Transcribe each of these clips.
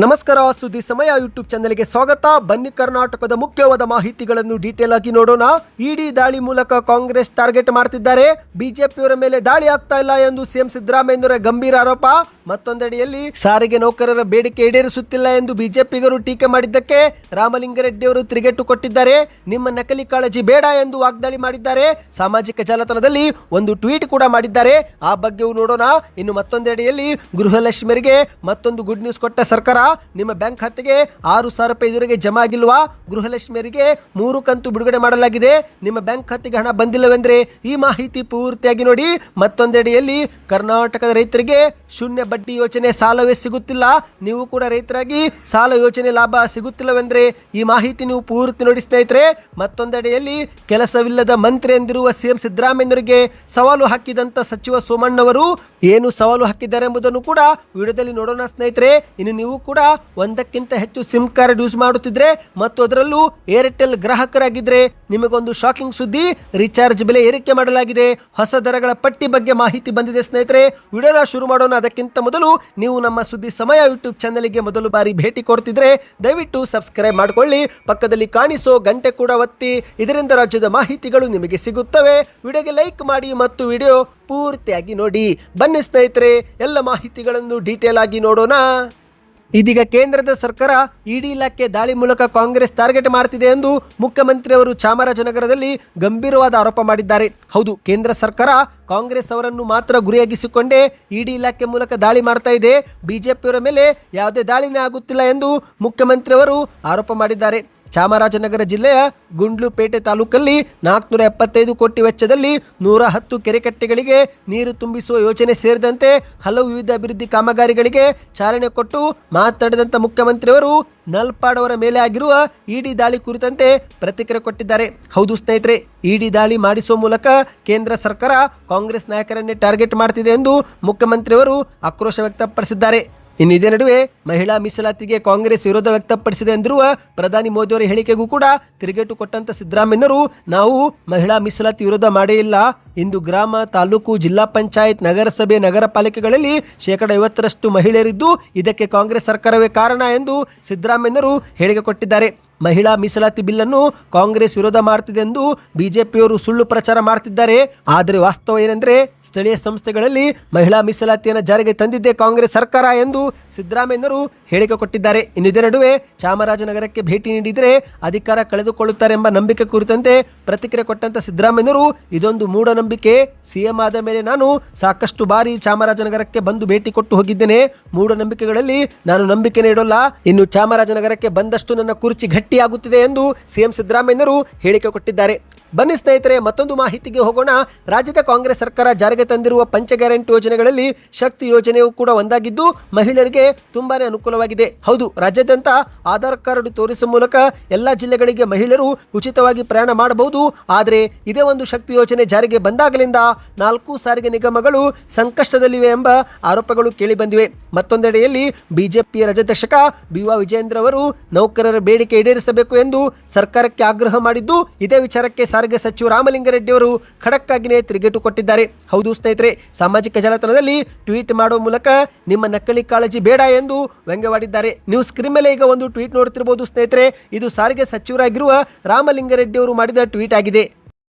ನಮಸ್ಕಾರ, ಸುದ್ದಿ ಸಮಯ ಯೂಟ್ಯೂಬ್ ಚಾನೆಲ್ಗೆ ಸ್ವಾಗತ. ಬನ್ನಿ ಕರ್ನಾಟಕದ ಮುಖ್ಯವಾದ ಮಾಹಿತಿಗಳನ್ನು ಡೀಟೇಲ್ ಆಗಿ ನೋಡೋಣ. ಇಡಿ ದಾಳಿ ಮೂಲಕ ಕಾಂಗ್ರೆಸ್ ಟಾರ್ಗೆಟ್ ಮಾಡ್ತಿದ್ದಾರೆ. ಬಿಜೆಪಿಯವರ ಮೇಲೆ ದಾಳಿ ಆಗ್ತಾ ಇಲ್ಲ ಎಂದು ಸಿಎಂ ಸಿದ್ದರಾಮಯ್ಯನವರ ಗಂಭೀರ ಆರೋಪ. ಮತ್ತೊಂದೆಡೆಯಲ್ಲಿ ಸಾರಿಗೆ ನೌಕರರ ಬೇಡಿಕೆ ಈಡೇರಿಸುತ್ತಿಲ್ಲ ಎಂದು ಬಿಜೆಪಿಗರು ಟೀಕೆ ಮಾಡಿದ್ದಕ್ಕೆ ರಾಮಲಿಂಗಾರೆಡ್ಡಿ ಅವರು ತಿರುಗೇಟು ಕೊಟ್ಟಿದ್ದಾರೆ. ನಿಮ್ಮ ನಕಲಿ ಕಾಳಜಿ ಬೇಡ ಎಂದು ವಾಗ್ದಾಳಿ ಮಾಡಿದ್ದಾರೆ. ಸಾಮಾಜಿಕ ಜಾಲತಾಣದಲ್ಲಿ ಒಂದು ಟ್ವೀಟ್ ಕೂಡ ಮಾಡಿದ್ದಾರೆ. ಆ ಬಗ್ಗೆಯೂ ನೋಡೋಣ. ಇನ್ನು ಮತ್ತೊಂದೆಡೆಯಲ್ಲಿ ಗೃಹಲಕ್ಷ್ಮಿಯರಿಗೆ ಮತ್ತೊಂದು ಗುಡ್ ನ್ಯೂಸ್ ಕೊಟ್ಟ ಸರ್ಕಾರ. ನಿಮ್ಮ ಬ್ಯಾಂಕ್ ಖಾತೆಗೆ 6,000 ರೂಪಾಯಿ ಇದುವರೆಗೆ ಜಮಾ ಆಗಿಲ್ವಾ? ಗೃಹಲಕ್ಷ್ಮಿಯರಿಗೆ 3 ಕಂತು ಬಿಡುಗಡೆ ಮಾಡಲಾಗಿದೆ. ನಿಮ್ಮ ಬ್ಯಾಂಕ್ ಖಾತೆಗೆ ಹಣ ಬಂದಿಲ್ಲವೆಂದ್ರೆ ಈ ಮಾಹಿತಿ ಪೂರ್ತಿಯಾಗಿ ನೋಡಿ. ಮತ್ತೊಂದೆಡೆಯಲ್ಲಿ ಕರ್ನಾಟಕದ ರೈತರಿಗೆ ಶೂನ್ಯ ಬಡ್ಡಿ ಯೋಜನೆ ಸಾಲವೇ ಸಿಗುತ್ತಿಲ್ಲ. ನೀವು ಕೂಡ ರೈತರಾಗಿ ಸಾಲ ಯೋಜನೆ ಲಾಭ ಸಿಗುತ್ತಿಲ್ಲವೆಂದ್ರೆ ಈ ಮಾಹಿತಿ ನೀವು ಪೂರ್ತಿ ನೋಡಿ ಸ್ನೇಹಿತರೆ. ಮತ್ತೊಂದೆಡೆಯಲ್ಲಿ ಕೆಲಸವಿಲ್ಲದ ಮಂತ್ರಿ ಎಂದಿರುವ ಸಿಎಂ ಸಿದ್ದರಾಮಯ್ಯನವರಿಗೆ ಸವಾಲು ಹಾಕಿದಂತ ಸಚಿವ ಸೋಮಣ್ಣವರು ಏನು ಸವಾಲು ಹಾಕಿದ್ದಾರೆ ಎಂಬುದನ್ನು ಕೂಡ ವಿಡಿಯೋದಲ್ಲಿ ನೋಡೋಣ ಸ್ನೇಹಿತರೆ. ಇನ್ನು ನೀವು ಕೂಡ ಒಂದಕ್ಕಿಂತ ಹೆಚ್ಚು ಸಿಮ್ ಕಾರ್ಡ್ ಯೂಸ್ ಮಾಡುತ್ತಿದ್ರೆ ಮತ್ತು ಅದರಲ್ಲೂ ಏರ್ಟೆಲ್ ಗ್ರಾಹಕರಾಗಿದ್ರೆ ನಿಮಗೊಂದು ಶಾಕಿಂಗ್ ಸುದ್ದಿ. ರೀಚಾರ್ಜ್ ಬೆಲೆ ಏರಿಕೆ ಮಾಡಲಾಗಿದೆ. ಹೊಸ ದರಗಳ ಪಟ್ಟಿ ಬಗ್ಗೆ ಮಾಹಿತಿ ಬಂದಿದೆ ಸ್ನೇಹಿತರೆ. ವಿಡಿಯೋನ ಶುರು ಮಾಡೋಣ. ಅದಕ್ಕಿಂತ ಮೊದಲು ನೀವು ನಮ್ಮ ಸುದ್ದಿ ಸಮಯ ಯೂಟ್ಯೂಬ್ ಚಾನೆಲ್ಗೆ ಮೊದಲು ಬಾರಿ ಭೇಟಿ ಕೊಡ್ತಿದ್ರೆ ದಯವಿಟ್ಟು ಸಬ್ಸ್ಕ್ರೈಬ್ ಮಾಡಿಕೊಳ್ಳಿ. ಪಕ್ಕದಲ್ಲಿ ಕಾಣಿಸೋ ಗಂಟೆ ಕೂಡ ಒತ್ತಿ. ಇದರಿಂದ ರಾಜ್ಯದ ಮಾಹಿತಿಗಳು ನಿಮಗೆ ಸಿಗುತ್ತವೆ. ವಿಡಿಯೋಗೆ ಲೈಕ್ ಮಾಡಿ ಮತ್ತು ವಿಡಿಯೋ ಪೂರ್ತಿಯಾಗಿ ನೋಡಿ. ಬನ್ನಿ ಸ್ನೇಹಿತರೆ, ಎಲ್ಲ ಮಾಹಿತಿಗಳನ್ನು ಡೀಟೇಲ್ ಆಗಿ ನೋಡೋಣ. ಇದೀಗ ಕೇಂದ್ರದ ಸರ್ಕಾರ ಇಡಿ ಇಲಾಖೆ ದಾಳಿ ಮೂಲಕ ಕಾಂಗ್ರೆಸ್ ಟಾರ್ಗೆಟ್ ಮಾಡ್ತಿದೆ ಎಂದು ಮುಖ್ಯಮಂತ್ರಿ ಅವರು ಚಾಮರಾಜನಗರದಲ್ಲಿ ಗಂಭೀರವಾದ ಆರೋಪ ಮಾಡಿದ್ದಾರೆ. ಹೌದು, ಕೇಂದ್ರ ಸರ್ಕಾರ ಕಾಂಗ್ರೆಸ್ ಅವರನ್ನು ಮಾತ್ರ ಗುರಿಯಾಗಿಸಿಕೊಂಡೇ ಇಡಿ ಇಲಾಖೆ ಮೂಲಕ ದಾಳಿ ಮಾಡ್ತಾ ಇದೆ. ಬಿಜೆಪಿಯವರ ಮೇಲೆ ಯಾವುದೇ ದಾಳಿನೇ ಆಗುತ್ತಿಲ್ಲ ಎಂದು ಮುಖ್ಯಮಂತ್ರಿ ಅವರು ಆರೋಪ ಮಾಡಿದ್ದಾರೆ. ಚಾಮರಾಜನಗರ ಜಿಲ್ಲೆಯ ಗುಂಡ್ಲುಪೇಟೆ ತಾಲೂಕಲ್ಲಿ 475 ಕೋಟಿ ವೆಚ್ಚದಲ್ಲಿ 110 ಕೆರೆಕಟ್ಟೆಗಳಿಗೆ ನೀರು ತುಂಬಿಸುವ ಯೋಜನೆ ಸೇರಿದಂತೆ ಹಲವು ವಿವಿಧ ಅಭಿವೃದ್ಧಿ ಕಾಮಗಾರಿಗಳಿಗೆ ಚಾಲನೆ ಕೊಟ್ಟು ಮಾತನಾಡಿದಂಥ ಮುಖ್ಯಮಂತ್ರಿಯವರು ನಲ್ಪಾಡ್ ಅವರ ಮೇಲೆ ಆಗಿರುವ ಇಡಿ ದಾಳಿ ಕುರಿತಂತೆ ಪ್ರತಿಕ್ರಿಯೆ ಕೊಟ್ಟಿದ್ದಾರೆ. ಹೌದು ಸ್ನೇಹಿತರೆ, ಇಡಿ ದಾಳಿ ಮಾಡಿಸುವ ಮೂಲಕ ಕೇಂದ್ರ ಸರ್ಕಾರ ಕಾಂಗ್ರೆಸ್ ನಾಯಕರನ್ನೇ ಟಾರ್ಗೆಟ್ ಮಾಡ್ತಿದೆ ಎಂದು ಮುಖ್ಯಮಂತ್ರಿಯವರು ಆಕ್ರೋಶ ವ್ಯಕ್ತಪಡಿಸಿದ್ದಾರೆ. ಇನ್ನು ಇದೇ ನಡುವೆ ಮಹಿಳಾ ಮೀಸಲಾತಿಗೆ ಕಾಂಗ್ರೆಸ್ ವಿರೋಧ ವ್ಯಕ್ತಪಡಿಸಿದೆ ಎಂದಿರುವ ಪ್ರಧಾನಿ ಮೋದಿಯವರ ಹೇಳಿಕೆಗೂ ಕೂಡ ತಿರುಗೇಟು ಕೊಟ್ಟಂತ ಸಿದ್ದರಾಮಯ್ಯನವರು, ನಾವು ಮಹಿಳಾ ಮೀಸಲಾತಿ ವಿರೋಧ ಮಾಡೇ ಇಲ್ಲ. ಇಂದು ಗ್ರಾಮ, ತಾಲೂಕು, ಜಿಲ್ಲಾ ಪಂಚಾಯತ್, ನಗರಸಭೆ, ನಗರ ಪಾಲಿಕೆಗಳಲ್ಲಿ 50% ಮಹಿಳೆಯರಿದ್ದು ಇದಕ್ಕೆ ಕಾಂಗ್ರೆಸ್ ಸರ್ಕಾರವೇ ಕಾರಣ ಎಂದು ಸಿದ್ದರಾಮಯ್ಯನವರು ಹೇಳಿಕೆ ಕೊಟ್ಟಿದ್ದಾರೆ. ಮಹಿಳಾ ಮೀಸಲಾತಿ ಬಿಲ್ಲನ್ನು ಕಾಂಗ್ರೆಸ್ ವಿರೋಧ ಮಾಡ್ತಿದೆ ಎಂದು ಬಿಜೆಪಿಯವರು ಸುಳ್ಳು ಪ್ರಚಾರ ಮಾಡ್ತಿದ್ದಾರೆ. ಆದರೆ ವಾಸ್ತವ ಏನೆಂದರೆ ಸ್ಥಳೀಯ ಸಂಸ್ಥೆಗಳಲ್ಲಿ ಮಹಿಳಾ ಮೀಸಲಾತಿಯನ್ನು ಜಾರಿಗೆ ತಂದಿದ್ದೇ ಕಾಂಗ್ರೆಸ್ ಸರ್ಕಾರ ಎಂದು ಸಿದ್ದರಾಮಯ್ಯನವರು ಹೇಳಿಕೆ ಕೊಟ್ಟಿದ್ದಾರೆ. ಇನ್ನು ಇದೇ ನಡುವೆ ಚಾಮರಾಜನಗರಕ್ಕೆ ಭೇಟಿ ನೀಡಿದರೆ ಅಧಿಕಾರ ಕಳೆದುಕೊಳ್ಳುತ್ತಾರೆ ಎಂಬ ನಂಬಿಕೆ ಕುರಿತಂತೆ ಪ್ರತಿಕ್ರಿಯೆ ಕೊಟ್ಟಂತ ಸಿದ್ದರಾಮಯ್ಯನವರು, ಇದೊಂದು ಮೂಢನಂಬಿಕೆ. ಸಿಎಂ ಆದ ಮೇಲೆ ನಾನು ಸಾಕಷ್ಟು ಬಾರಿ ಚಾಮರಾಜನಗರಕ್ಕೆ ಬಂದು ಭೇಟಿ ಕೊಟ್ಟು ಹೋಗಿದ್ದೇನೆ. ಮೂಢನಂಬಿಕೆಗಳಲ್ಲಿ ನಾನು ನಂಬಿಕೆನೇ ಇಡೋಲ್ಲ. ಇನ್ನು ಚಾಮರಾಜನಗರಕ್ಕೆ ಬಂದಷ್ಟು ನನ್ನ ಕುರ್ಚಿ ಗಟ್ಟಿಯಾಗುತ್ತಿದೆ ಎಂದು ಸಿಎಂ ಸಿದ್ದರಾಮಯ್ಯನವರು ಹೇಳಿಕೆ ಕೊಟ್ಟಿದ್ದಾರೆ. ಬನ್ನಿ ಸ್ನೇಹಿತರೆ, ಮತ್ತೊಂದು ಮಾಹಿತಿಗೆ ಹೋಗೋಣ. ರಾಜ್ಯದ ಕಾಂಗ್ರೆಸ್ ಸರ್ಕಾರ ಜಾರಿಗೆ ತಂದಿರುವ ಪಂಚ ಗ್ಯಾರಂಟಿ ಯೋಜನೆಗಳಲ್ಲಿ ಶಕ್ತಿ ಯೋಜನೆಯೂ ಕೂಡ ಒಂದಾಗಿದ್ದು ಮಹಿಳೆಯರಿಗೆ ತುಂಬಾನೇ ಅನುಕೂಲವಾಗಿದೆ. ಹೌದು, ರಾಜ್ಯಾದ್ಯಂತ ಆಧಾರ್ ಕಾರ್ಡ್ ತೋರಿಸುವ ಮೂಲಕ ಎಲ್ಲಾ ಜಿಲ್ಲೆಗಳಿಗೆ ಮಹಿಳೆಯರು ಉಚಿತವಾಗಿ ಪ್ರಯಾಣ ಮಾಡಬಹುದು. ಆದರೆ ಇದೇ ಒಂದು ಶಕ್ತಿ ಯೋಜನೆ ಜಾರಿಗೆ ಬಂದಾಗಲಿಂದ 4 ಸಾರಿಗೆ ನಿಗಮಗಳು ಸಂಕಷ್ಟದಲ್ಲಿವೆ ಎಂಬ ಆರೋಪಗಳು ಕೇಳಿಬಂದಿವೆ. ಮತ್ತೊಂದೆಡೆಯಲ್ಲಿ ಬಿಜೆಪಿ ರಾಜ್ಯಾಧ್ಯಕ್ಷ BY ವಿಜಯೇಂದ್ರ ಅವರು ನೌಕರರ ಬೇಡಿಕೆ ಈಡೇರಿಸಬೇಕು ಎಂದು ಸರ್ಕಾರಕ್ಕೆ ಆಗ್ರಹ ಮಾಡಿದ್ದು, ಇದೇ ವಿಚಾರಕ್ಕೆ ಸಾರಿಗೆ ಸಚಿವ ರಾಮಲಿಂಗಾರೆಡ್ಡಿ ಅವರು ಖಡಕ್ ಆಗಿನೇ ತಿರುಗೇಟು ಕೊಟ್ಟಿದ್ದಾರೆ. ಹೌದು ಸ್ನೇಹಿತರೆ, ಸಾಮಾಜಿಕ ಜಾಲತಾಣದಲ್ಲಿ ಟ್ವೀಟ್ ಮಾಡುವ ಮೂಲಕ ನಿಮ್ಮ ನಕಲಿ ಕಾಳಜಿ ಬೇಡ ಎಂದು ವ್ಯಂಗ್ಯವಾಡಿದ್ದಾರೆ. ನೀವು ಸ್ಕ್ರೀನ್ ಮೇಲೆ ಈಗ ಒಂದು ಟ್ವೀಟ್ ನೋಡ್ತಿರಬಹುದು ಸ್ನೇಹಿತರೆ. ಇದು ಸಾರಿಗೆ ಸಚಿವರಾಗಿರುವ ರಾಮಲಿಂಗಾರೆಡ್ಡಿ ಅವರು ಮಾಡಿದ ಟ್ವೀಟ್ ಆಗಿದೆ.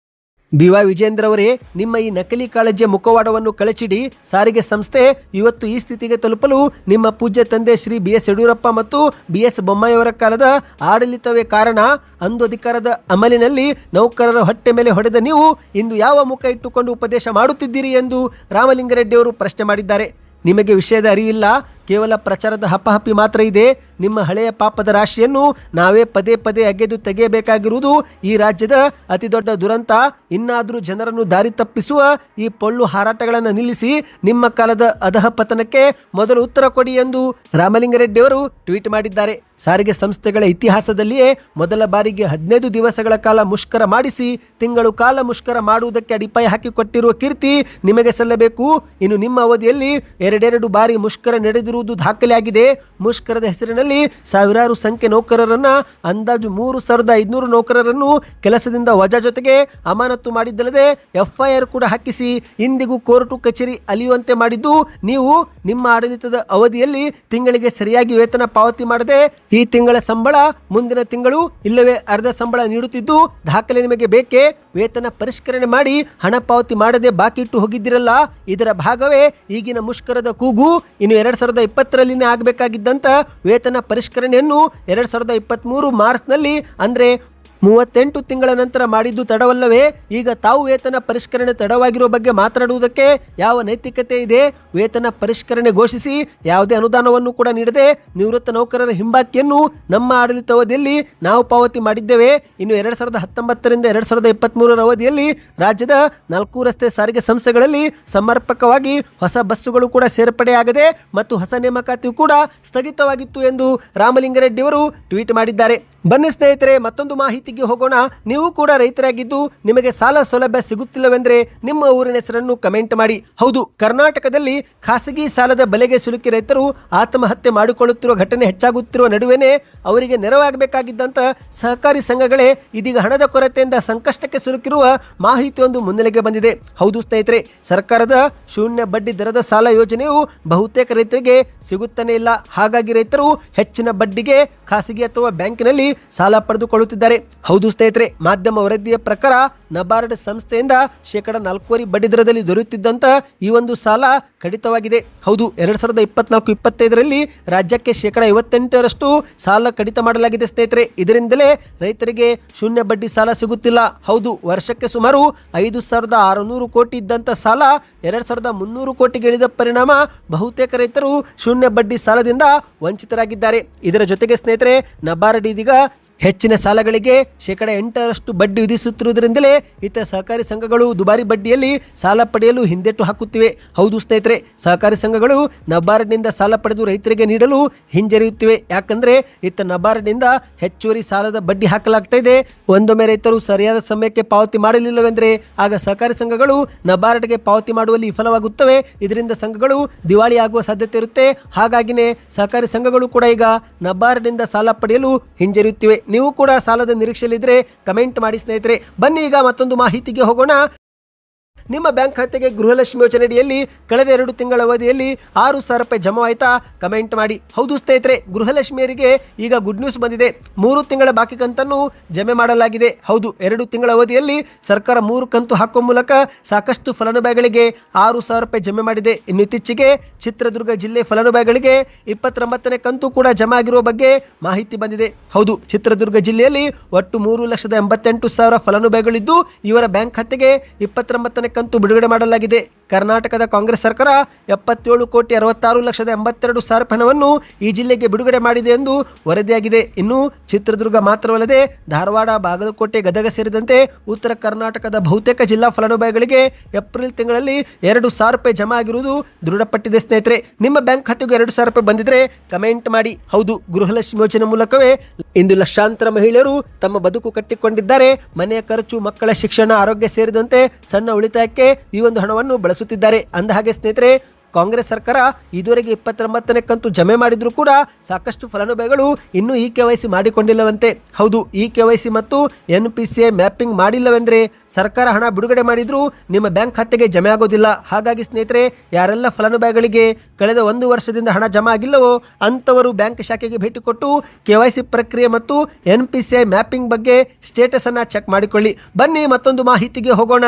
BY ವಿಜಯೇಂದ್ರ ಅವರೇ, ನಿಮ್ಮ ಈ ನಕಲಿ ಕಾಳಜಿಯ ಮುಖವಾಡವನ್ನು ಕಳಚಿಡಿ. ಸಾರಿಗೆ ಸಂಸ್ಥೆ ಇವತ್ತು ಈ ಸ್ಥಿತಿಗೆ ತಲುಪಲು ನಿಮ್ಮ ಪೂಜ್ಯ ತಂದೆ ಶ್ರೀ BS ಯಡಿಯೂರಪ್ಪ ಮತ್ತು BS ಬೊಮ್ಮಾಯಿಯವರ ಕಾಲದ ಆಡಳಿತವೇ ಕಾರಣ. ಅಂದು ಅಧಿಕಾರದ ಅಮಲಿನಲ್ಲಿ ನೌಕರರ ಹೊಟ್ಟೆ ಮೇಲೆ ಹೊಡೆದ ನೀವು ಇಂದು ಯಾವ ಮುಖ ಇಟ್ಟುಕೊಂಡು ಉಪದೇಶ ಮಾಡುತ್ತಿದ್ದೀರಿ ಎಂದು ರಾಮಲಿಂಗಾರೆಡ್ಡಿ ಅವರು ಪ್ರಶ್ನೆ ಮಾಡಿದ್ದಾರೆ. ನಿಮಗೆ ವಿಷಯದ ಅರಿವಿಲ್ಲ, ಕೇವಲ ಪ್ರಚಾರದ ಹಪ್ಪಹಪ್ಪಿ ಮಾತ್ರ ಇದೆ. ನಿಮ್ಮ ಹಳೆಯ ಪಾಪದ ರಾಶಿಯನ್ನು ನಾವೇ ಪದೇ ಪದೇ ಅಗೆದು ತೆಗೆಯಬೇಕಾಗಿರುವುದು ಈ ರಾಜ್ಯದ ಅತಿ ದೊಡ್ಡ ದುರಂತ. ಇನ್ನಾದರೂ ಜನರನ್ನು ದಾರಿ ತಪ್ಪಿಸುವ ಈ ಪೊಳ್ಳು ಹಾರಾಟಗಳನ್ನು ನಿಲ್ಲಿಸಿ ನಿಮ್ಮ ಕಾಲದ ಅಧಃಪತನಕ್ಕೆ ಮೊದಲು ಉತ್ತರ ಕೊಡಿ ಎಂದು ರಾಮಲಿಂಗಾರೆಡ್ಡಿ ಅವರು ಟ್ವೀಟ್ ಮಾಡಿದ್ದಾರೆ. ಸಾರಿಗೆ ಸಂಸ್ಥೆಗಳ ಇತಿಹಾಸದಲ್ಲಿಯೇ ಮೊದಲ ಬಾರಿಗೆ 15 ದಿವಸಗಳ ಕಾಲ ಮುಷ್ಕರ ಮಾಡಿಸಿ ತಿಂಗಳು ಕಾಲ ಮುಷ್ಕರ ಮಾಡುವುದಕ್ಕೆ ಅಡಿಪಾಯ ಹಾಕಿಕೊಟ್ಟಿರುವ ಕೀರ್ತಿ ನಿಮಗೆ ಸಲ್ಲಬೇಕು. ಇನ್ನು ನಿಮ್ಮ ಅವಧಿಯಲ್ಲಿ 2 ಬಾರಿ ಮುಷ್ಕರ ನಡೆದಿರುವುದು ದಾಖಲೆಯಾಗಿದೆ. ಮುಷ್ಕರದ ಹೆಸರಿನಲ್ಲಿ ಸಂದರ್ಭದಲ್ಲಿ ಸಾವಿರಾರು ಸಂಖ್ಯೆ ನೌಕರರನ್ನ ಅಂದಾಜು 3,500 ನೌಕರರನ್ನು ಕೆಲಸದಿಂದ ವಜಾ ಜೊತೆಗೆ ಅಮಾನತು ಮಾಡಿದ್ದಲ್ಲದೆ FIR ಕೂಡ ಹಾಕಿಸಿ ಇಂದಿಗೂ ಕೋರ್ಟು ಕಚೇರಿ ಅಲಿಯುವಂತೆ ಮಾಡಿದ್ದು ನೀವು ನಿಮ್ಮ ಆಡಳಿತದ ಅವಧಿಯಲ್ಲಿ ತಿಂಗಳಿಗೆ ಸರಿಯಾಗಿ ವೇತನ ಪಾವತಿ ಮಾಡದೆ ಈ ತಿಂಗಳ ಸಂಬಳ ಮುಂದಿನ ತಿಂಗಳು ಇಲ್ಲವೇ ಅರ್ಧ ಸಂಬಳ ನೀಡುತ್ತಿದ್ದು ದಾಖಲೆ ನಿಮಗೆ ಬೇಕೇ? ವೇತನ ಪರಿಷ್ಕರಣೆ ಮಾಡಿ ಹಣ ಪಾವತಿ ಮಾಡದೆ ಬಾಕಿ ಇಟ್ಟು ಹೋಗಿದ್ದಿರಲ್ಲ, ಇದರ ಭಾಗವೇ ಈಗಿನ ಮುಷ್ಕರದ ಕೂಗು. ಇನ್ನು 2020ರಲ್ಲಿನೇ ಆಗಬೇಕಾಗಿದ್ದಂತ ವೇತನ ಪರಿಷ್ಕರಣೆಯನ್ನು 2023 ಮಾರ್ಚ್ನಲ್ಲಿ ಅಂದ್ರೆ 38 ತಿಂಗಳ ನಂತರ ಮಾಡಿದ್ದು ತಡವಲ್ಲವೇ? ಈಗ ತಾವು ವೇತನ ಪರಿಷ್ಕರಣೆ ತಡವಾಗಿರುವ ಬಗ್ಗೆ ಮಾತನಾಡುವುದಕ್ಕೆ ಯಾವ ನೈತಿಕತೆ ಇದೆ? ವೇತನ ಪರಿಷ್ಕರಣೆ ಘೋಷಿಸಿ ಯಾವುದೇ ಅನುದಾನವನ್ನು ಕೂಡ ನೀಡದೆ ನಿವೃತ್ತ ನೌಕರರ ಹಿಂಬಾಕಿಯನ್ನು ನಮ್ಮ ಆಡಳಿತಾವಧಿಯಲ್ಲಿ ನಾವು ಪಾವತಿ ಮಾಡಿದ್ದೇವೆ. ಇನ್ನು 2019ರಿಂದ 2023ರ ಅವಧಿಯಲ್ಲಿ ರಾಜ್ಯದ 4 ರಸ್ತೆ ಸಾರಿಗೆ ಸಂಸ್ಥೆಗಳಲ್ಲಿ ಸಮರ್ಪಕವಾಗಿ ಹೊಸ ಬಸ್ಸುಗಳು ಕೂಡ ಸೇರ್ಪಡೆಯಾಗದೆ ಮತ್ತು ಹೊಸ ನೇಮಕಾತಿಯು ಕೂಡ ಸ್ಥಗಿತವಾಗಿತ್ತು ಎಂದು ರಾಮಲಿಂಗಾರೆಡ್ಡಿ ಅವರು ಟ್ವೀಟ್ ಮಾಡಿದ್ದಾರೆ. ಬನ್ನಿ ಸ್ನೇಹಿತರೆ, ಮತ್ತೊಂದು ಮಾಹಿತಿಗೆ ಹೋಗೋಣ. ನೀವು ಕೂಡ ರೈತರಾಗಿದ್ದು ನಿಮಗೆ ಸಾಲ ಸೌಲಭ್ಯ ಸಿಗುತ್ತಿಲ್ಲವೆಂದರೆ ನಿಮ್ಮ ಊರಿನ ಹೆಸರನ್ನು ಕಮೆಂಟ್ ಮಾಡಿ. ಹೌದು, ಕರ್ನಾಟಕದಲ್ಲಿ ಖಾಸಗಿ ಸಾಲದ ಬಲೆಗೆ ಸಿಲುಕಿ ರೈತರು ಆತ್ಮಹತ್ಯೆ ಮಾಡಿಕೊಳ್ಳುತ್ತಿರುವ ಘಟನೆ ಹೆಚ್ಚಾಗುತ್ತಿರುವ ನಡುವೆನೇ ಅವರಿಗೆ ನೆರವಾಗಬೇಕಾಗಿದ್ದಂತ ಸಹಕಾರಿ ಸಂಘಗಳೇ ಇದೀಗ ಹಣದ ಕೊರತೆಯಿಂದ ಸಂಕಷ್ಟಕ್ಕೆ ಸಿಲುಕಿರುವ ಮಾಹಿತಿಯೊಂದು ಮುನ್ನೆಲೆಗೆ ಬಂದಿದೆ. ಹೌದು ಸ್ನೇಹಿತರೆ, ಸರ್ಕಾರದ ಶೂನ್ಯ ಬಡ್ಡಿ ದರದ ಸಾಲ ಯೋಜನೆಯು ಬಹುತೇಕ ರೈತರಿಗೆ ಸಿಗುತ್ತಾನೆ ಇಲ್ಲ. ಹಾಗಾಗಿ ರೈತರು ಹೆಚ್ಚಿನ ಬಡ್ಡಿಗೆ ಖಾಸಗಿ ಅಥವಾ ಬ್ಯಾಂಕಿನಲ್ಲಿ ಸಾಲ ಪಡೆದುಕೊಳ್ಳುತ್ತಿದ್ದಾರೆ. ಹೌದು ಸ್ನೇಹಿತರೆ, ಮಾಧ್ಯಮ ವರದಿಯ ಪ್ರಕಾರ ನಬಾರ್ಡ್ ಸಂಸ್ಥೆಯಿಂದ 4% ಬಡ್ಡಿ ದರದಲ್ಲಿ ದೊರೆಯುತ್ತಿದ್ದಂತ ಈ ಒಂದು ಸಾಲ ಕಡಿತವಾಗಿದೆ. ಹೌದು, 2024-25ರಲ್ಲಿ ರಾಜ್ಯಕ್ಕೆ 58% ಸಾಲ ಕಡಿತ ಮಾಡಲಾಗಿದೆ ಸ್ನೇಹಿತರೆ. ಇದರಿಂದಲೇ ರೈತರಿಗೆ ಶೂನ್ಯ ಬಡ್ಡಿ ಸಾಲ ಸಿಗುತ್ತಿಲ್ಲ. ಹೌದು, ವರ್ಷಕ್ಕೆ ಸುಮಾರು 5,600 ಕೋಟಿ ಇದ್ದಂತ ಸಾಲ 2,300 ಕೋಟಿಗೆ ಇಳಿದ ಪರಿಣಾಮ ಬಹುತೇಕ ರೈತರು ಶೂನ್ಯ ಬಡ್ಡಿ ಸಾಲದಿಂದ ವಂಚಿತರಾಗಿದ್ದಾರೆ. ಇದರ ಜೊತೆಗೆ ಸ್ನೇಹಿತರೆ, ನಬಾರ್ಡ್ ಇದೀಗ ಹೆಚ್ಚಿನ ಸಾಲಗಳಿಗೆ 8% ಬಡ್ಡಿ ವಿಧಿಸುತ್ತಿರುವುದರಿಂದಲೇ ಇತರ ಸಹಕಾರಿ ಸಂಘಗಳು ದುಬಾರಿ ಬಡ್ಡಿಯಲ್ಲಿ ಸಾಲ ಪಡೆಯಲು ಹಿಂದೆಟ್ಟು ಹಾಕುತ್ತಿವೆ. ಹೌದು ಸ್ನೇಹಿತರೆ, ಸಹಕಾರಿ ಸಂಘಗಳು ನಬಾರ್ಡ್ನಿಂದ ಸಾಲ ಪಡೆದು ರೈತರಿಗೆ ನೀಡಲು ಹಿಂಜರಿಯುತ್ತಿವೆ. ಯಾಕಂದ್ರೆ ನಬಾರ್ಡ್ನಿಂದ ಹೆಚ್ಚುವರಿ ಸಾಲದ ಬಡ್ಡಿ ಹಾಕಲಾಗ್ತಾ ಇದೆ. ಒಂದೊಮ್ಮೆ ರೈತರು ಸರಿಯಾದ ಸಮಯಕ್ಕೆ ಪಾವತಿ ಮಾಡಲಿಲ್ಲವೆಂದರೆ ಆಗ ಸಹಕಾರಿ ಸಂಘಗಳು ನಬಾರ್ಡ್ಗೆ ಪಾವತಿ ಮಾಡುವಲ್ಲಿ ವಿಫಲವಾಗುತ್ತವೆ. ಇದರಿಂದ ಸಂಘಗಳು ದಿವಾಳಿ ಆಗುವ ಸಾಧ್ಯತೆ ಇರುತ್ತೆ. ಹಾಗಾಗಿನೇ ಸಹಕಾರಿ ಸಂಘಗಳು ಕೂಡ ಈಗ ನಬಾರ್ಡ್ನಿಂದ ಸಾಲ ಪಡೆಯಲು ಹಿಂಜರಿಯುತ್ತಿವೆ. ನೀವು ಕೂಡ ಸಾಲದ ನಿರೀಕ್ಷೆಯಲ್ಲಿದ್ದರೆ ಕಮೆಂಟ್ ಮಾಡಿ ಸ್ನೇಹಿತರೆ. ಬನ್ನಿ ಈಗ ಮತ್ತೊಂದು ಮಾಹಿತಿಗೆ ಹೋಗೋಣ. ನಿಮ್ಮ ಬ್ಯಾಂಕ್ ಖಾತೆಗೆ ಗೃಹಲಕ್ಷ್ಮಿ ಯೋಜನೆಯಡಿಯಲ್ಲಿ ಕಳೆದ 2 ತಿಂಗಳ ಅವಧಿಯಲ್ಲಿ 6,000 ರೂಪಾಯಿ ಜಮಾ ಆಯ್ತಾ? ಕಮೆಂಟ್ ಮಾಡಿ. ಹೌದು ಸ್ನೇಹಿತರೆ, ಗೃಹಲಕ್ಷ್ಮಿಯರಿಗೆ ಈಗ ಗುಡ್ ನ್ಯೂಸ್ ಬಂದಿದೆ. 3 ತಿಂಗಳ ಬಾಕಿ ಕಂತನ್ನು ಜಮೆ ಮಾಡಲಾಗಿದೆ. ಹೌದು, 2 ತಿಂಗಳ ಅವಧಿಯಲ್ಲಿ ಸರ್ಕಾರ 3 ಕಂತು ಹಾಕುವ ಮೂಲಕ ಸಾಕಷ್ಟು ಫಲಾನುಭವಿಗಳಿಗೆ 6,000 ರೂಪಾಯಿ ಜಮೆ ಮಾಡಿದೆ. ಇನ್ನು ಇತ್ತೀಚೆಗೆ ಚಿತ್ರದುರ್ಗ ಜಿಲ್ಲೆ ಫಲಾನುಭವಿಗಳಿಗೆ 29ನೇ ಕಂತು ಕೂಡ ಜಮಾ ಆಗಿರುವ ಬಗ್ಗೆ ಮಾಹಿತಿ ಬಂದಿದೆ. ಹೌದು, ಚಿತ್ರದುರ್ಗ ಜಿಲ್ಲೆಯಲ್ಲಿ ಒಟ್ಟು 3,88,000 ಫಲಾನುಭವಿಗಳಿದ್ದು ಇವರ ಬ್ಯಾಂಕ್ ಖಾತೆಗೆ 29ನೇ ಕಂತು ಬಿಡುಗಡೆ ಮಾಡಲಾಗಿದೆ. ಕರ್ನಾಟಕದ ಕಾಂಗ್ರೆಸ್ ಸರ್ಕಾರ 77,66,82,000 ಹಣವನ್ನು ಈ ಜಿಲ್ಲೆಗೆ ಬಿಡುಗಡೆ ಮಾಡಿದೆ ಎಂದು ವರದಿಯಾಗಿದೆ. ಇನ್ನು ಚಿತ್ರದುರ್ಗ ಮಾತ್ರವಲ್ಲದೆ ಧಾರವಾಡ, ಬಾಗಲಕೋಟೆ, ಗದಗ ಸೇರಿದಂತೆ ಉತ್ತರ ಕರ್ನಾಟಕದ ಬಹುತೇಕ ಜಿಲ್ಲಾ ಫಲಾನುಭವಿಗಳಿಗೆ ಏಪ್ರಿಲ್ ತಿಂಗಳಲ್ಲಿ 2,000 ರೂಪಾಯಿ ಜಮಾ ಆಗಿರುವುದು ದೃಢಪಟ್ಟಿದೆ. ಸ್ನೇಹಿತರೆ, ನಿಮ್ಮ ಬ್ಯಾಂಕ್ ಖಾತೆಗೆ 2,000 ರೂಪಾಯಿ ಬಂದಿದ್ರೆ ಕಮೆಂಟ್ ಮಾಡಿ. ಹೌದು, ಗೃಹಲಕ್ಷ್ಮಿ ಯೋಜನೆ ಮೂಲಕವೇ ಇಂದು ಲಕ್ಷಾಂತರ ಮಹಿಳೆಯರು ತಮ್ಮ ಬದುಕು ಕಟ್ಟಿಕೊಂಡಿದ್ದಾರೆ. ಮನೆಯ ಖರ್ಚು, ಮಕ್ಕಳ ಶಿಕ್ಷಣ, ಆರೋಗ್ಯ ಸೇರಿದಂತೆ ಸಣ್ಣ ಉಳಿತಾಯಕ್ಕೆ ಈ ಒಂದು ಹಣವನ್ನು ಬಳಸುತ್ತಿದ್ದಾರೆ. ಅಂದಹಾಗೆ ಸ್ನೇಹಿತರೆ, ಕಾಂಗ್ರೆಸ್ ಸರ್ಕಾರ ಇದುವರೆಗೆ 29ನೇ ಕಂತು ಜಮೆ ಮಾಡಿದ್ರೂ ಕೂಡ ಸಾಕಷ್ಟು ಫಲಾನುಭವಿಗಳು ಇನ್ನೂ KYC ಮಾಡಿಕೊಂಡಿಲ್ಲವಂತೆ. ಹೌದು, KYC ಮತ್ತು NPCI ಮ್ಯಾಪಿಂಗ್ ಮಾಡಿಲ್ಲವೆಂದರೆ ಸರ್ಕಾರ ಹಣ ಬಿಡುಗಡೆ ಮಾಡಿದ್ರೂ ನಿಮ್ಮ ಬ್ಯಾಂಕ್ ಖಾತೆಗೆ ಜಮೆ ಆಗೋದಿಲ್ಲ. ಹಾಗಾಗಿ ಸ್ನೇಹಿತರೆ, ಯಾರೆಲ್ಲ ಫಲಾನುಭವಿಗಳಿಗೆ ಕಳೆದ 1 ವರ್ಷದಿಂದ ಹಣ ಜಮಾ ಆಗಿಲ್ಲವೋ ಅಂಥವರು ಬ್ಯಾಂಕ್ ಶಾಖೆಗೆ ಭೇಟಿ ಕೊಟ್ಟು KYC ಪ್ರಕ್ರಿಯೆ ಮತ್ತು NPCI ಮ್ಯಾಪಿಂಗ್ ಬಗ್ಗೆ ಸ್ಟೇಟಸ್ ಅನ್ನ ಚೆಕ್ ಮಾಡಿಕೊಳ್ಳಿ. ಬನ್ನಿ ಮತ್ತೊಂದು ಮಾಹಿತಿಗೆ ಹೋಗೋಣ.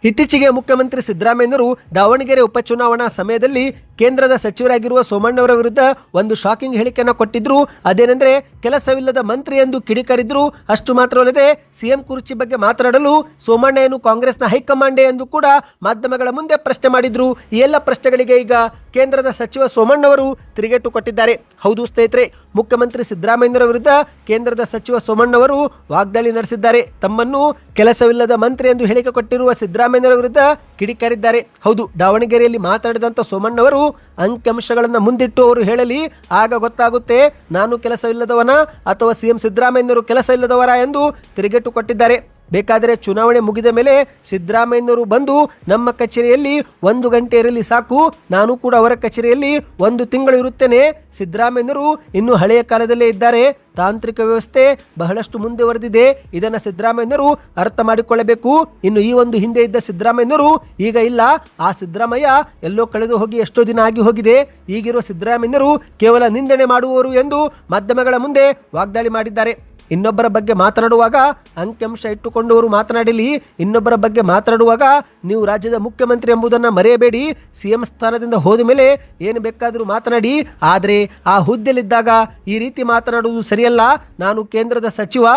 ಇತ್ತೀಚೆಗೆ ಮುಖ್ಯಮಂತ್ರಿ ಸಿದ್ದರಾಮಯ್ಯನವರು ದಾವಣಗೆರೆ ಉಪಚುನಾವಣಾ ಸಮಯದಲ್ಲಿ ಕೇಂದ್ರದ ಸಚಿವರಾಗಿರುವ ಸೋಮಣ್ಣವರ ವಿರುದ್ಧ ಒಂದು ಶಾಕಿಂಗ್ ಹೇಳಿಕೆಯನ್ನು ಕೊಟ್ಟಿದ್ರು. ಅದೇನೆಂದರೆ ಕೆಲಸವಿಲ್ಲದ ಮಂತ್ರಿ ಎಂದು ಕಿಡಿಕಾರಿದ್ರು. ಅಷ್ಟು ಮಾತ್ರವಲ್ಲದೆ ಸಿಎಂ ಕುರ್ಚಿ ಬಗ್ಗೆ ಮಾತನಾಡಲು ಸೋಮಣ್ಣ ಏನು ಕಾಂಗ್ರೆಸ್ನ ಹೈಕಮಾಂಡೇ ಎಂದು ಕೂಡ ಮಾಧ್ಯಮಗಳ ಮುಂದೆ ಪ್ರಶ್ನೆ ಮಾಡಿದ್ರು. ಈ ಎಲ್ಲ ಪ್ರಶ್ನೆಗಳಿಗೆ ಈಗ ಕೇಂದ್ರದ ಸಚಿವ ಸೋಮಣ್ಣವರು ತಿರುಗೇಟು ಕೊಟ್ಟಿದ್ದಾರೆ. ಹೌದು ಸ್ನೇಹಿತರೆ, ಮುಖ್ಯಮಂತ್ರಿ ಸಿದ್ದರಾಮಯ್ಯರ ವಿರುದ್ಧ ಕೇಂದ್ರದ ಸಚಿವ ಸೋಮಣ್ಣವರು ವಾಗ್ದಾಳಿ ನಡೆಸಿದ್ದಾರೆ. ತಮ್ಮನ್ನು ಕೆಲಸವಿಲ್ಲದ ಮಂತ್ರಿ ಎಂದು ಹೇಳಿಕೆ ಕೊಟ್ಟಿರುವ ಸಿದ್ದರಾಮಯ್ಯರ ವಿರುದ್ಧ ಕಿಡಿಕಾರಿದ್ದಾರೆ. ಹೌದು, ದಾವಣಗೆರೆಯಲ್ಲಿ ಮಾತನಾಡಿದಂಥ ಸೋಮಣ್ಣವರು ಅಂಕಿಅಂಶಗಳನ್ನು ಮುಂದಿಟ್ಟು ಅವರು ಹೇಳಲಿ, ಆಗ ಗೊತ್ತಾಗುತ್ತೆ ನಾನು ಕೆಲಸವಿಲ್ಲದವನ ಅಥವಾ ಸಿಎಂ ಸಿದ್ದರಾಮಯ್ಯನವರು ಕೆಲಸ ಇಲ್ಲದವರ ಎಂದು ತಿರುಗೇಟು ಕೊಟ್ಟಿದ್ದಾರೆ. ಬೇಕಾದರೆ ಚುನಾವಣೆ ಮುಗಿದ ಮೇಲೆ ಸಿದ್ದರಾಮಯ್ಯನವರು ಬಂದು ನಮ್ಮ ಕಚೇರಿಯಲ್ಲಿ 1 ಗಂಟೆ ಇರಲಿ ಸಾಕು, ನಾನು ಕೂಡ ಅವರ ಕಚೇರಿಯಲ್ಲಿ 1 ತಿಂಗಳು ಇರುತ್ತೇನೆ. ಸಿದ್ದರಾಮಯ್ಯನವರು ಇನ್ನು ಹಳೆಯ ಕಾಲದಲ್ಲೇ ಇದ್ದಾರೆ. ತಾಂತ್ರಿಕ ವ್ಯವಸ್ಥೆ ಬಹಳಷ್ಟು ಮುಂದುವರೆದಿದೆ. ಇದನ್ನು ಸಿದ್ದರಾಮಯ್ಯನವರು ಅರ್ಥ ಮಾಡಿಕೊಳ್ಳಬೇಕು. ಇನ್ನು ಈ ಒಂದು ಹಿಂದೆ ಇದ್ದ ಸಿದ್ದರಾಮಯ್ಯನವರು ಈಗ ಇಲ್ಲ. ಆ ಸಿದ್ದರಾಮಯ್ಯ ಎಲ್ಲೋ ಕಳೆದು ಹೋಗಿ ಎಷ್ಟೋ ದಿನ ಆಗಿ ಹೋಗಿದೆ. ಈಗಿರುವ ಸಿದ್ದರಾಮಯ್ಯನವರು ಕೇವಲ ನಿಂದನೆ ಮಾಡುವವರು ಎಂದು ಮಾಧ್ಯಮಗಳ ಮುಂದೆ ವಾಗ್ದಾಳಿ ಮಾಡಿದ್ದಾರೆ. ಇನ್ನೊಬ್ಬರ ಬಗ್ಗೆ ಮಾತನಾಡುವಾಗ ಅಂಕಿಅಂಶ ಇಟ್ಟುಕೊಂಡವರು ಮಾತನಾಡಲಿ. ಇನ್ನೊಬ್ಬರ ಬಗ್ಗೆ ಮಾತನಾಡುವಾಗ ನೀವು ರಾಜ್ಯದ ಮುಖ್ಯಮಂತ್ರಿ ಎಂಬುದನ್ನು ಮರೆಯಬೇಡಿ. CM ಸ್ಥಾನದಿಂದ ಹೋದ ಮೇಲೆ ಏನು ಬೇಕಾದರೂ ಮಾತನಾಡಿ, ಆದರೆ ಆ ಹುದ್ದೆಯಲ್ಲಿದ್ದಾಗ ಈ ರೀತಿ ಮಾತನಾಡುವುದು ಸರಿಯಲ್ಲ. ನಾನು ಕೇಂದ್ರದ ಸಚಿವ,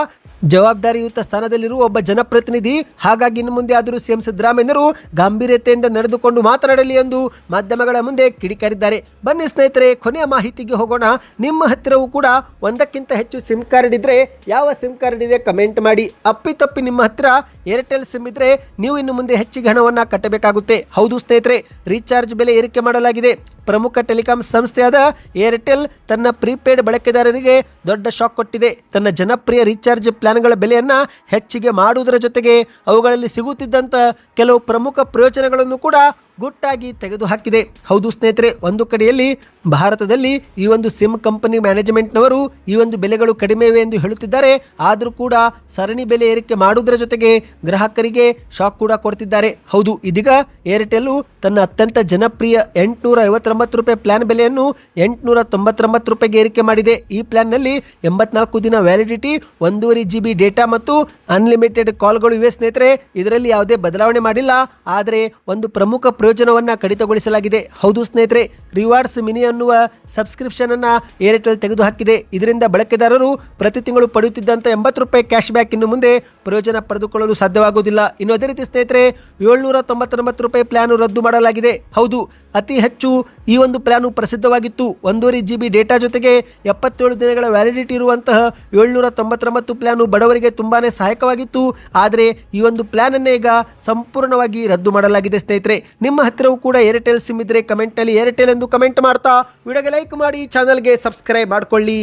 ಜವಾಬ್ದಾರಿಯುತ ಸ್ಥಾನದಲ್ಲಿರುವ ಒಬ್ಬ ಜನಪ್ರತಿನಿಧಿ. ಹಾಗಾಗಿ ಇನ್ನು ಮುಂದೆ ಆದರೂ CM ಸಿದ್ದರಾಮಯ್ಯನವರು ಗಾಂಭೀರ್ಯತೆಯಿಂದ ನಡೆದುಕೊಂಡು ಮಾತನಾಡಲಿ ಎಂದು ಮಾಧ್ಯಮಗಳ ಮುಂದೆ ಕಿಡಿಕಾರಿದ್ದಾರೆ. ಬನ್ನಿ ಸ್ನೇಹಿತರೆ, ಕೊನೆಯ ಮಾಹಿತಿಗೆ ಹೋಗೋಣ. ನಿಮ್ಮ ಹತ್ತಿರವೂ ಕೂಡ ಒಂದಕ್ಕಿಂತ ಹೆಚ್ಚು ಸಿಮ್ ಕಾರ್ಡ್ ಇದ್ರೆ ಯಾವ ಸಿಮ್ ಕಾರ್ಡ್ ಇದೆ ಕಮೆಂಟ್ ಮಾಡಿ. ಅಪ್ಪಿತಪ್ಪಿ ನಿಮ್ಮ ಹತ್ತಿರ ಏರ್ಟೆಲ್ ಸಿಮ್ ಇದ್ರೆ ನೀವು ಇನ್ನು ಮುಂದೆ ಹೆಚ್ಚಿಗೆ ಹಣವನ್ನು ಕಟ್ಟಬೇಕಾಗುತ್ತೆ. ಹೌದು ಸ್ನೇಹಿತರೆ, ರೀಚಾರ್ಜ್ ಬೆಲೆ ಏರಿಕೆ ಮಾಡಲಾಗಿದೆ. ಪ್ರಮುಖ ಟೆಲಿಕಾಂ ಸಂಸ್ಥೆಯಾದ ಏರ್ಟೆಲ್ ತನ್ನ ಪ್ರೀಪೇಡ್ ಬಳಕೆದಾರರಿಗೆ ದೊಡ್ಡ ಶಾಕ್ ಕೊಟ್ಟಿದೆ. ತನ್ನ ಜನಪ್ರಿಯ ರೀಚಾರ್ಜ್ ಪ್ಲಾನ್ಗಳ ಬೆಲೆಯನ್ನು ಹೆಚ್ಚಿಗೆ ಮಾಡುವುದರ ಜೊತೆಗೆ ಅವುಗಳಲ್ಲಿ ಸಿಗುತ್ತಿದ್ದಂಥ ಕೆಲವು ಪ್ರಮುಖ ಪ್ರಯೋಜನಗಳನ್ನು ಕೂಡ ಗುಟ್ಟಾಗಿ ತೆಗೆದುಹಾಕಿದೆ. ಹೌದು ಸ್ನೇಹಿತರೆ, ಒಂದು ಕಡೆಯಲ್ಲಿ ಭಾರತದಲ್ಲಿ ಈ ಒಂದು ಸಿಮ್ ಕಂಪನಿ ಮ್ಯಾನೇಜ್ಮೆಂಟ್ನವರು ಈ ಒಂದು ಬೆಲೆಗಳು ಕಡಿಮೆ ಇವೆ ಎಂದು ಹೇಳುತ್ತಿದ್ದಾರೆ. ಆದರೂ ಕೂಡ ಸರಣಿ ಬೆಲೆ ಏರಿಕೆ ಮಾಡುವುದರ ಜೊತೆಗೆ ಗ್ರಾಹಕರಿಗೆ ಶಾಕ್ ಕೂಡ ಕೊಡ್ತಿದ್ದಾರೆ. ಹೌದು, ಇದೀಗ ಏರ್ಟೆಲ್ ತನ್ನ ಅತ್ಯಂತ ಜನಪ್ರಿಯ 859 ರೂಪಾಯಿ ಪ್ಲಾನ್ ಬೆಲೆಯನ್ನು 899 ರೂಪಾಯಿಗೆ ಏರಿಕೆ ಮಾಡಿದೆ. ಈ ಪ್ಲಾನ್ನಲ್ಲಿ 84 ದಿನ ವ್ಯಾಲಿಡಿಟಿ, 1.5 GB ಡೇಟಾ ಮತ್ತು ಅನ್ಲಿಮಿಟೆಡ್ ಕಾಲ್ಗಳು ಇವೆ ಸ್ನೇಹಿತರೆ. ಇದರಲ್ಲಿ ಯಾವುದೇ ಬದಲಾವಣೆ ಮಾಡಿಲ್ಲ. ಆದರೆ ಒಂದು ಪ್ರಮುಖ ಪ್ರಯೋಜನವನ್ನು ಕಡಿತಗೊಳಿಸಲಾಗಿದೆ. ಹೌದು ಸ್ನೇಹಿತರೆ, ರಿವಾರ್ಡ್ಸ್ ಮಿನಿ ಅನ್ನುವ ಸಬ್ಸ್ಕ್ರಿಪ್ಷನ್ ಅನ್ನು ಏರ್ಟೆಲ್ ತೆಗೆದುಹಾಕಿದೆ. ಇದರಿಂದ ಬಳಕೆದಾರರು ಪ್ರತಿ ತಿಂಗಳು ಪಡೆಯುತ್ತಿದ್ದಂಥ 80 ರೂಪಾಯಿ ಕ್ಯಾಶ್ ಬ್ಯಾಕ್ ಇನ್ನು ಮುಂದೆ ಪ್ರಯೋಜನ ಪಡೆದುಕೊಳ್ಳಲು ಸಾಧ್ಯವಾಗುವುದಿಲ್ಲ. ಇನ್ನು ಅದೇ ರೀತಿ ಸ್ನೇಹಿತರೆ, 799 ರೂಪಾಯಿ ಪ್ಲಾನ್ ರದ್ದು ಮಾಡಲಾಗಿದೆ. ಹೌದು, ಅತಿ ಹೆಚ್ಚು ಈ ಒಂದು ಪ್ಲಾನು ಪ್ರಸಿದ್ಧವಾಗಿತ್ತು. 1.5 GB ಡೇಟಾ ಜೊತೆಗೆ 77 ದಿನಗಳ ವ್ಯಾಲಿಡಿಟಿ ಇರುವಂತಹ 799 ಪ್ಲಾನು ಬಡವರಿಗೆ ತುಂಬಾನೇ ಸಹಾಯಕವಾಗಿತ್ತು. ಆದರೆ ಈ ಒಂದು ಪ್ಲಾನ್ ಅನ್ನೇ ಈಗ ಸಂಪೂರ್ಣವಾಗಿ ರದ್ದು ಮಾಡಲಾಗಿದೆ. ಸ್ನೇಹಿತರೆ, ನಿಮ್ಮ ಹತ್ತಿರವೂ ಕೂಡ ಏರ್ಟೆಲ್ ಸಿಮ್ ಇದ್ರೆ ಕಮೆಂಟ್ ಅಲ್ಲಿ ಏರ್ಟೆಲ್ ಎಂದು ಕಮೆಂಟ್ ಮಾಡ್ತಾ ವಿಡಿಯೋಗೆ ಲೈಕ್ ಮಾಡಿ, ಚಾನಲ್ಗೆ ಸಬ್ಸ್ಕ್ರೈಬ್ ಮಾಡ್ಕೊಳ್ಳಿ.